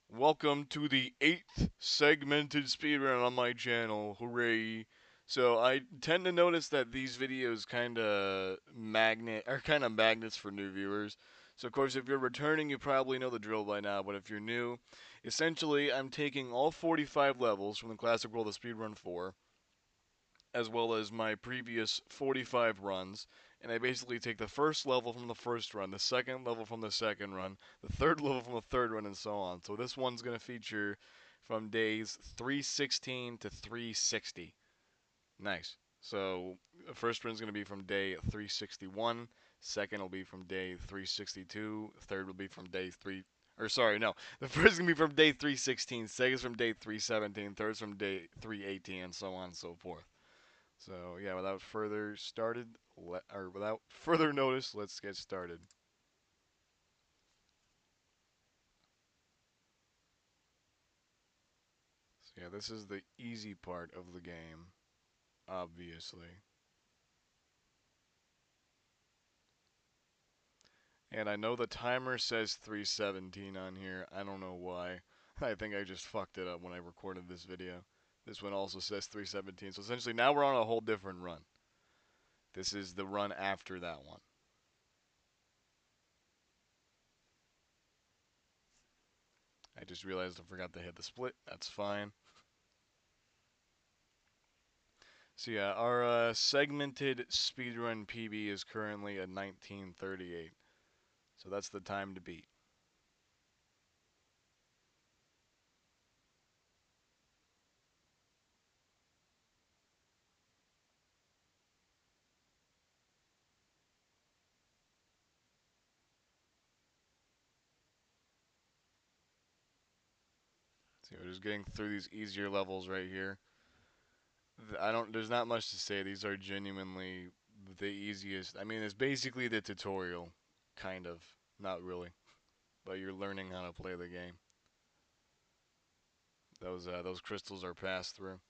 Welcome to the 8th segmented speedrun on my channel. Hooray. So I tend to notice that these videos kind of magnets for new viewers. So of course if you're returning you probably know the drill by now, but if you're new, essentially I'm taking all 45 levels from the classic World of Speedrun 4 as well as my previous 45 runs. And I basically take the first level from the first run, the second level from the second run, the third level from the third run, and so on. So this one's going to feature from days 316 to 360. Nice. So the first run's going to be from day 361. Second will be from day 362. Third will be from day 3. Or sorry, no. The first is going to be from day 316. Second's from day 317. Third's from day 318, and so on and so forth. So yeah, without further notice, let's get started. So yeah, this is the easy part of the game, obviously. And I know the timer says 317 on here. I don't know why. I think I just fucked it up when I recorded this video. This one also says 317. So essentially now we're on a whole different run. This is the run after that one. I just realized I forgot to hit the split. That's fine. So yeah, our segmented speedrun PB is currently at 1938. So that's the time to beat. So we're just getting through these easier levels right here. There's not much to say. These are genuinely the easiest. I mean, it's basically the tutorial, kind of. Not really, but you're learning how to play the game. Those crystals are passed through.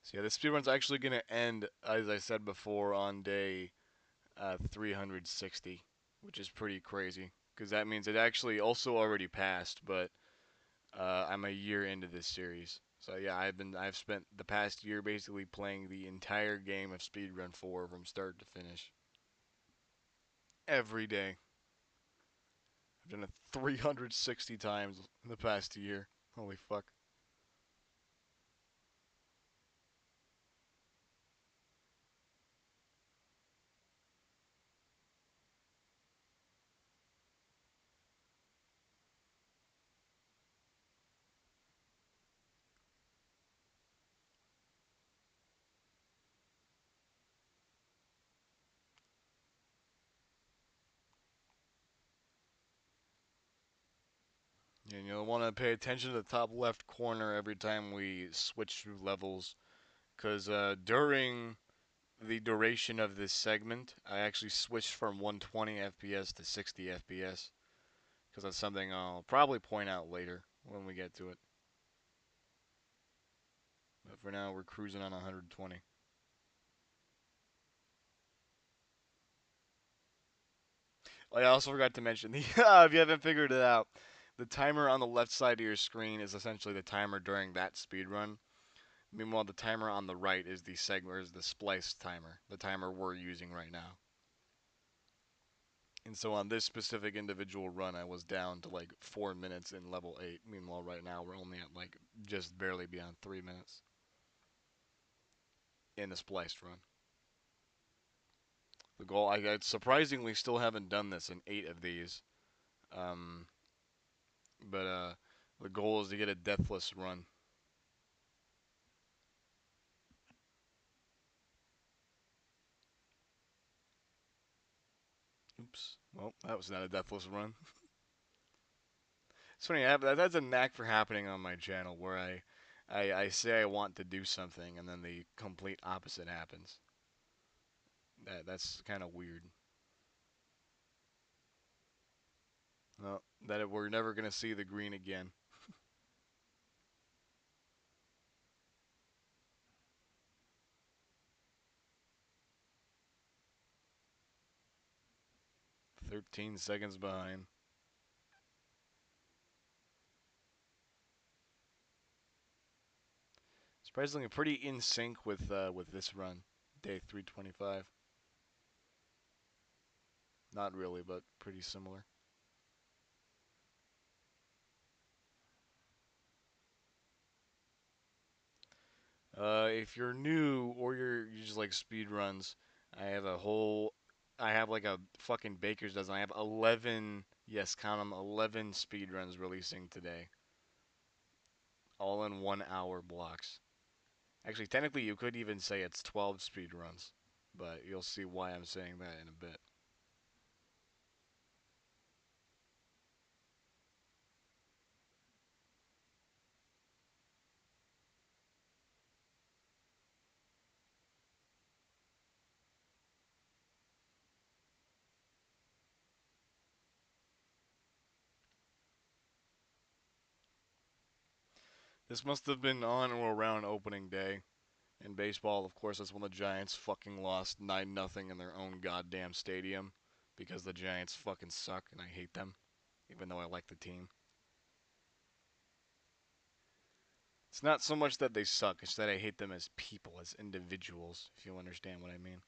So yeah, the speedrun's actually gonna end, as I said before, on day 360, which is pretty crazy because that means it actually also already passed, but I'm a year into this series. So yeah, I've spent the past year basically playing the entire game of Speedrun 4 from start to finish every day. I've done it 360 times in the past year. Holy fuck. And you'll want to pay attention to the top left corner every time we switch through levels, because during the duration of this segment, I actually switched from 120 FPS to 60 FPS, because that's something I'll probably point out later when we get to it. But for now, we're cruising on 120. Oh, yeah, I also forgot to mention the if you haven't figured it out, the timer on the left side of your screen is essentially the timer during that speed run. Meanwhile, the timer on the right is the splice timer, the timer we're using right now. And so on this specific individual run, I was down to like 4 minutes in level 8. Meanwhile, right now we're only at like just barely beyond 3 minutes in the spliced run. The goal, I surprisingly still haven't done this in 8 of these. Um, but the goal is to get a deathless run. Oops. Well, that was not a deathless run. It's funny. That's a knack for happening on my channel where I say I want to do something and then the complete opposite happens. That's kind of weird. Well, we're never gonna see the green again. 13 seconds behind. Surprisingly, pretty in sync with this run, day 325. Not really, but pretty similar. If you're new or you just like speed runs, I have a whole, I have like a fucking baker's dozen. I have 11, yes, count them, 11 speed runs releasing today, all in 1 hour blocks. Actually, technically, you could even say it's 12 speed runs, but you'll see why I'm saying that in a bit. This must have been on or around opening day. In baseball, of course, that's when the Giants fucking lost 9-0 in their own goddamn stadium because the Giants fucking suck and I hate them, even though I like the team. It's not so much that they suck, it's that I hate them as people, as individuals, if you understand what I mean.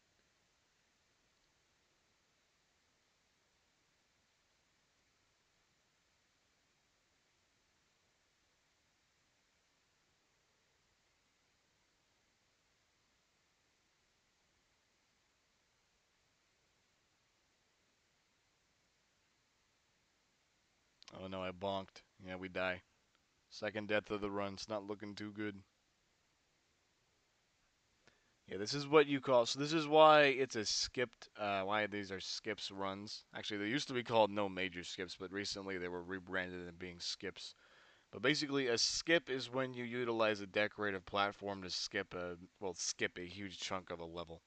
Oh no, I bonked. Yeah, we die. Second death of the run. It's not looking too good. Yeah, this is what you call. So this is why it's a skipped. Why these are skips runs. Actually, they used to be called no major skips, but recently they were rebranded as being skips. But basically, a skip is when you utilize a decorative platform to skip a huge chunk of a level,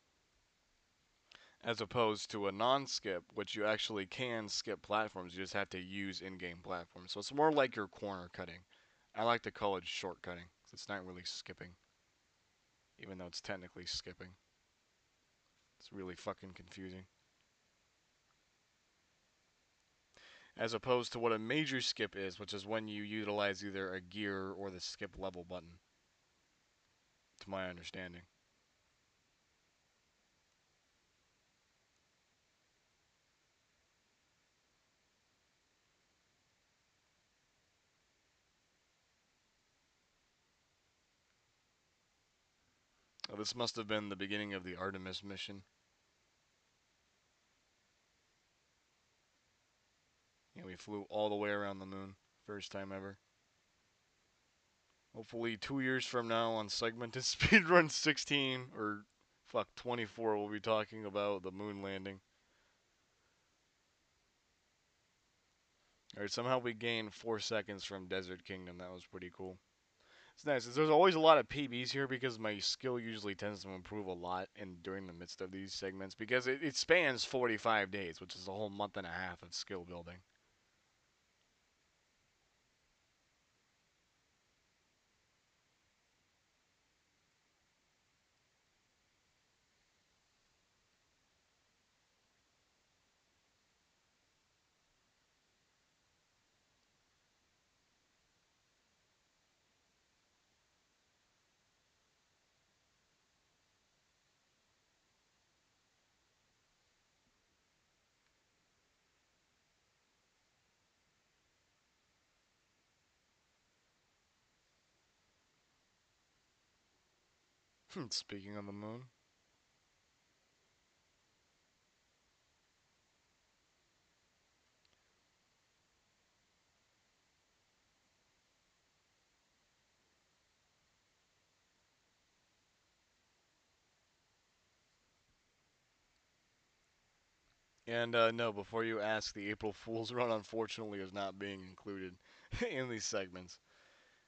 as opposed to a non-skip, which you actually can skip platforms. You just have to use in-game platforms. So it's more like your corner cutting. I like to call it shortcutting, 'cause it's not really skipping, even though it's technically skipping. It's really fucking confusing. As opposed to what a major skip is, which is when you utilize either a gear or the skip level button, to my understanding. This must have been the beginning of the Artemis mission. Yeah, we flew all the way around the moon. First time ever. Hopefully, 2 years from now on Segmented Speedrun 16, or fuck, 24, we'll be talking about the moon landing. Alright, somehow we gained 4 seconds from Desert Kingdom. That was pretty cool. It's nice. There's always a lot of PBs here because my skill usually tends to improve a lot in during the midst of these segments because it spans 45 days, which is a whole month and a half of skill building. Speaking of the moon. And no, before you ask, the April Fool's run unfortunately is not being included in these segments.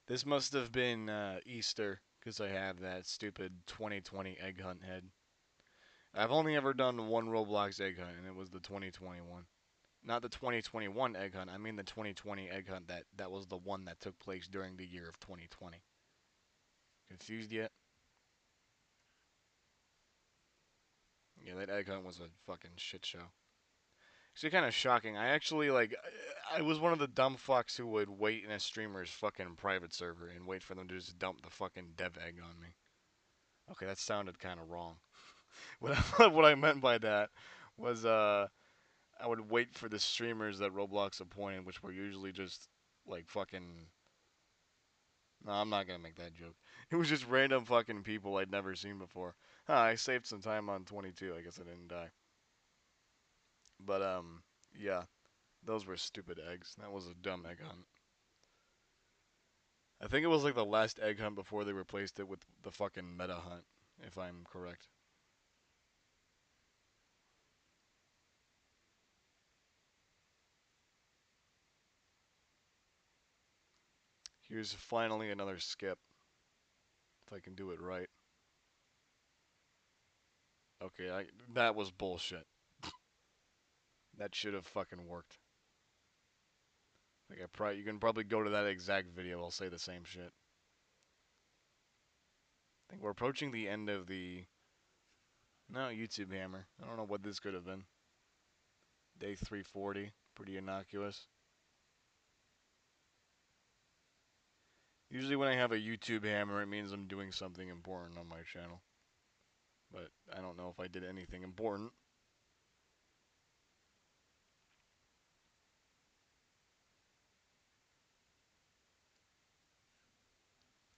This must have been Easter, because I have that stupid 2020 egg hunt head. I've only ever done one Roblox egg hunt, and it was the 2021. Not the 2021 egg hunt, I mean the 2020 egg hunt that was the one that took place during the year of 2020. Confused yet? Yeah, that egg hunt was a fucking shit show. Actually, kind of shocking. I actually like. I was one of the dumb fucks who would wait in a streamer's fucking private server and wait for them to just dump the fucking dev egg on me. Okay, that sounded kind of wrong. What I meant by that was I would wait for the streamers that Roblox appointed, which were usually just like fucking. No, I'm not gonna make that joke. It was just random fucking people I'd never seen before. Huh, I saved some time on 22. I guess I didn't die. But yeah, those were stupid eggs. That was a dumb egg hunt. I think it was like the last egg hunt before they replaced it with the fucking meta hunt, if I'm correct. Here's finally another skip, if I can do it right. Okay, that was bullshit. That should have fucking worked. Like you can probably go to that exact video. I'll say the same shit. I think we're approaching the end of the no YouTube hammer. I don't know what this could have been. Day 340, pretty innocuous. Usually when I have a YouTube hammer, it means I'm doing something important on my channel. But I don't know if I did anything important.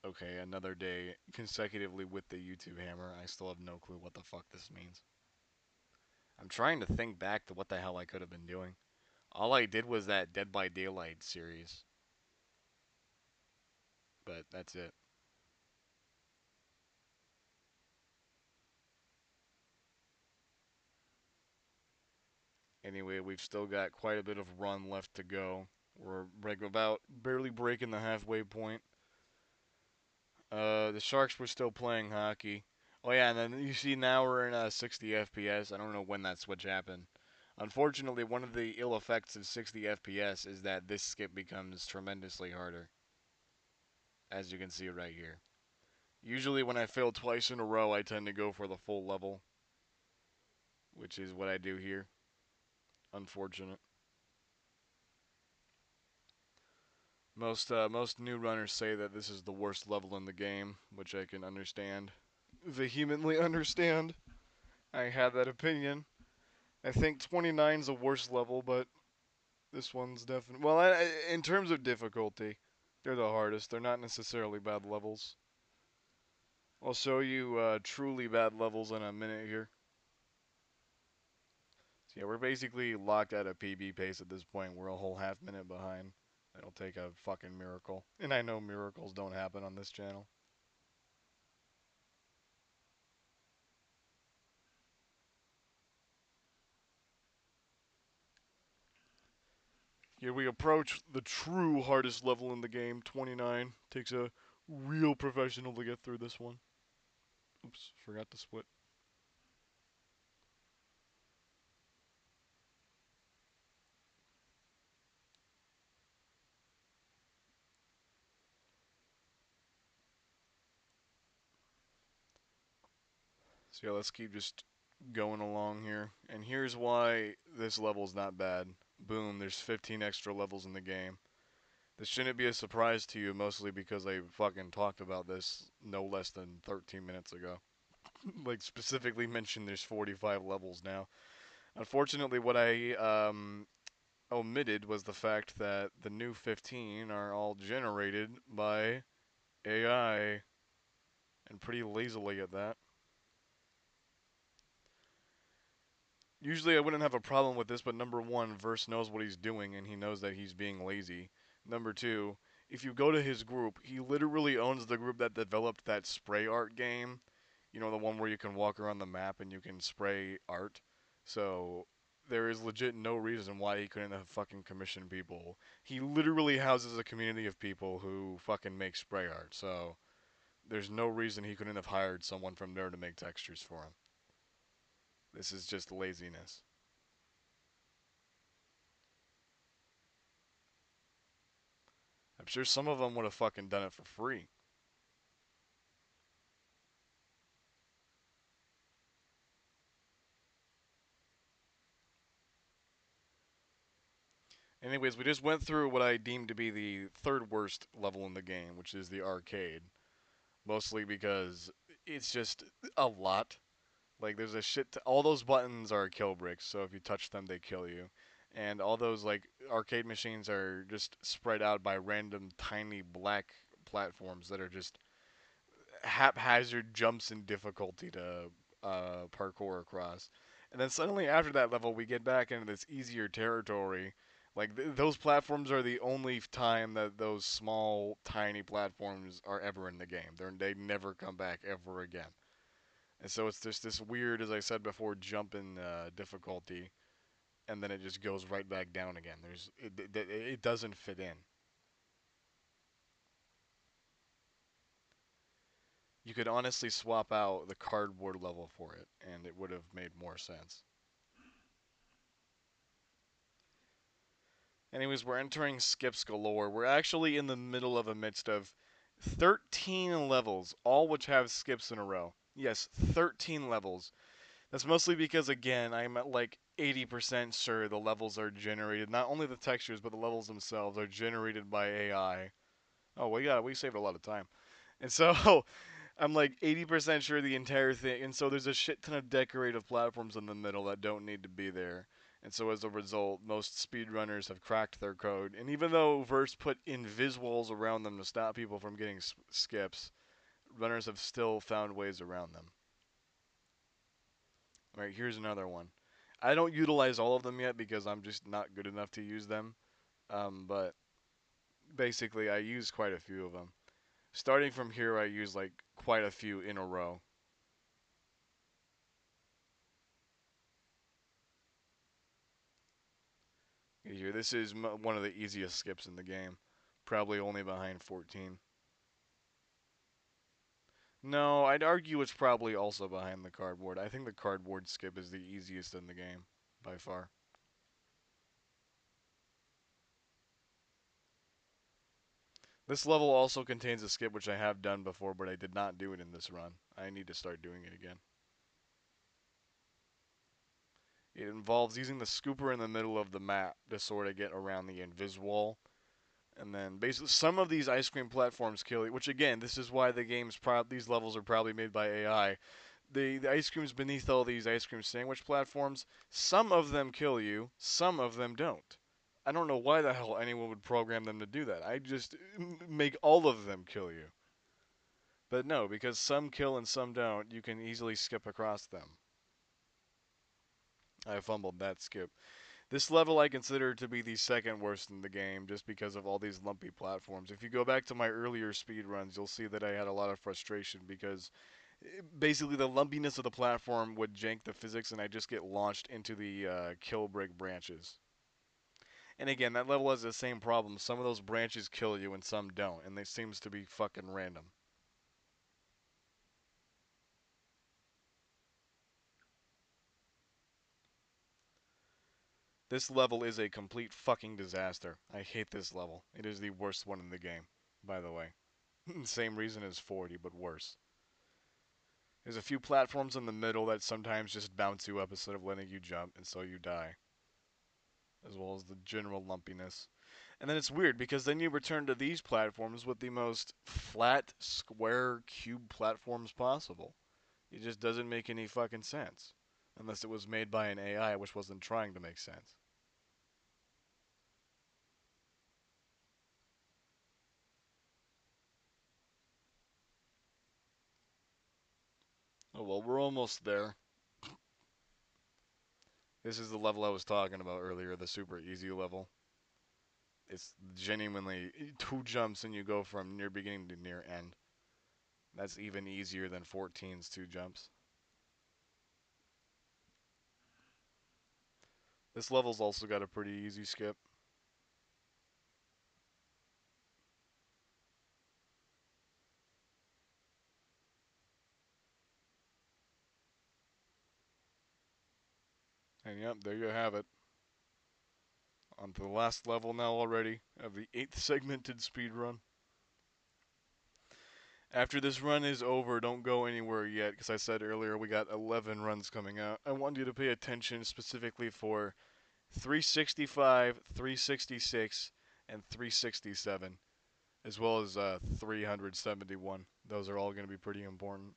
Okay, another day consecutively with the YouTube hammer. I still have no clue what the fuck this means. I'm trying to think back to what the hell I could have been doing. All I did was that Dead by Daylight series, but that's it. Anyway, we've still got quite a bit of run left to go. We're about barely breaking the halfway point. The Sharks were still playing hockey. Oh yeah, and then you see now we're in 60 FPS. I don't know when that switch happened. Unfortunately, one of the ill effects of 60 FPS is that this skip becomes tremendously harder, as you can see right here. Usually when I fail twice in a row, I tend to go for the full level, which is what I do here. Unfortunate. Most new runners say that this is the worst level in the game, which I can understand. Vehemently understand. I have that opinion. I think 29's a worse level, but this one's definitely well. In terms of difficulty, they're the hardest. They're not necessarily bad levels. I'll show you truly bad levels in a minute here. So yeah, we're basically locked at a PB pace at this point. We're a whole half minute behind. It'll take a fucking miracle. And I know miracles don't happen on this channel. Here we approach the true hardest level in the game, 29. Takes a real professional to get through this one. Oops, forgot to split. So yeah, let's keep just going along here. And here's why this level's not bad. Boom, there's 15 extra levels in the game. This shouldn't be a surprise to you, mostly because I fucking talked about this no less than 13 minutes ago. Like, specifically mentioned there's 45 levels now. Unfortunately, what I omitted was the fact that the new 15 are all generated by AI, and pretty lazily at that. Usually I wouldn't have a problem with this, but number one, Verse knows what he's doing and he knows that he's being lazy. Number two, if you go to his group, he literally owns the group that developed that spray art game. You know, the one where you can walk around the map and you can spray art. So there is legit no reason why he couldn't have fucking commissioned people. He literally houses a community of people who fucking make spray art. So there's no reason he couldn't have hired someone from there to make textures for him. This is just laziness. I'm sure some of them would have fucking done it for free. Anyways, we just went through what I deem to be the third worst level in the game, which is the arcade. Mostly because it's just a lot. Like there's a shit. All those buttons are kill bricks, so if you touch them, they kill you. And all those like arcade machines are just spread out by random tiny black platforms that are just haphazard jumps in difficulty to parkour across. And then suddenly after that level, we get back into this easier territory. Like those platforms are the only time that those small, tiny platforms are ever in the game. They never come back ever again. And so it's just this weird, as I said before, jump in difficulty, and then it just goes right back down again. It doesn't fit in. You could honestly swap out the cardboard level for it, and it would have made more sense. Anyways, we're entering skips galore. We're actually in the middle of a midst of 13 levels, all which have skips in a row. Yes, 13 levels. That's mostly because, again, I'm at like 80% sure the levels are generated, not only the textures, but the levels themselves are generated by AI. Oh, we saved a lot of time. And so I'm like 80% sure the entire thing. And so there's a shit ton of decorative platforms in the middle that don't need to be there. And so as a result, most speedrunners have cracked their code. And even though Verse put invis walls around them to stop people from getting skips, runners have still found ways around them. All right, here's another one. I don't utilize all of them yet because I'm just not good enough to use them. But basically, I use quite a few of them. Starting from here, I use like quite a few in a row. Here, this is one of the easiest skips in the game, probably only behind 14. No, I'd argue it's probably also behind the cardboard. I think the cardboard skip is the easiest in the game by far. This level also contains a skip which I have done before, but I did not do it in this run. I need to start doing it again. It involves using the scooper in the middle of the map to sort of get around the invis wall. And then basically some of these ice cream platforms kill you, which again, this is why these levels are probably made by AI. The ice creams beneath all these ice cream sandwich platforms, some of them kill you, some of them don't. I don't know why the hell anyone would program them to do that. I just make all of them kill you. But no, because some kill and some don't, you can easily skip across them. I fumbled that skip. This level I consider to be the second worst in the game just because of all these lumpy platforms. If you go back to my earlier speed runs, you'll see that I had a lot of frustration because basically the lumpiness of the platform would jank the physics and I just get launched into the kill brick branches. And again, that level has the same problem. Some of those branches kill you and some don't, and they seems to be fucking random. This level is a complete fucking disaster. I hate this level. It is the worst one in the game, by the way. Same reason as 40, but worse. There's a few platforms in the middle that sometimes just bounce you up instead of letting you jump, and so you die, as well as the general lumpiness. And then it's weird because then you return to these platforms with the most flat, square, cube platforms possible. It just doesn't make any fucking sense. Unless it was made by an AI which wasn't trying to make sense. Oh well, we're almost there. This is the level I was talking about earlier, the super easy level. It's genuinely two jumps and you go from near beginning to near end. That's even easier than 14's two jumps. This level's also got a pretty easy skip. And yep, there you have it. On to the last level now already of the 8th segmented speed run. After this run is over, don't go anywhere yet, because I said earlier we got 11 runs coming out. I want you to pay attention specifically for 365, 366, and 367, as well as 371. Those are all going to be pretty important.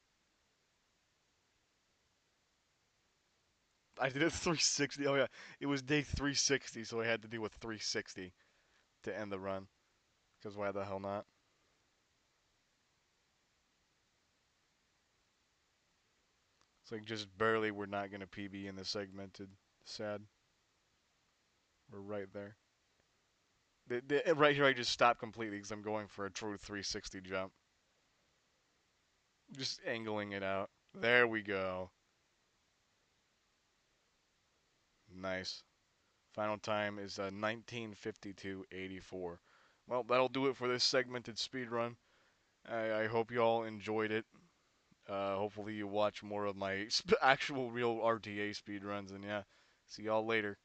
I did a 360. Oh yeah, it was day 360, so I had to do a 360 to end the run. Because why the hell not? It's like just barely we're not going to PB in the segmented. Sad. We're right there. Right here, I just stopped completely because I'm going for a true 360 jump. Just angling it out. There we go. Nice. Final time is 19:52:84. Well, that'll do it for this segmented speed run. I hope you all enjoyed it. Hopefully you watch more of my actual real RTA speed runs. And yeah, see y'all later.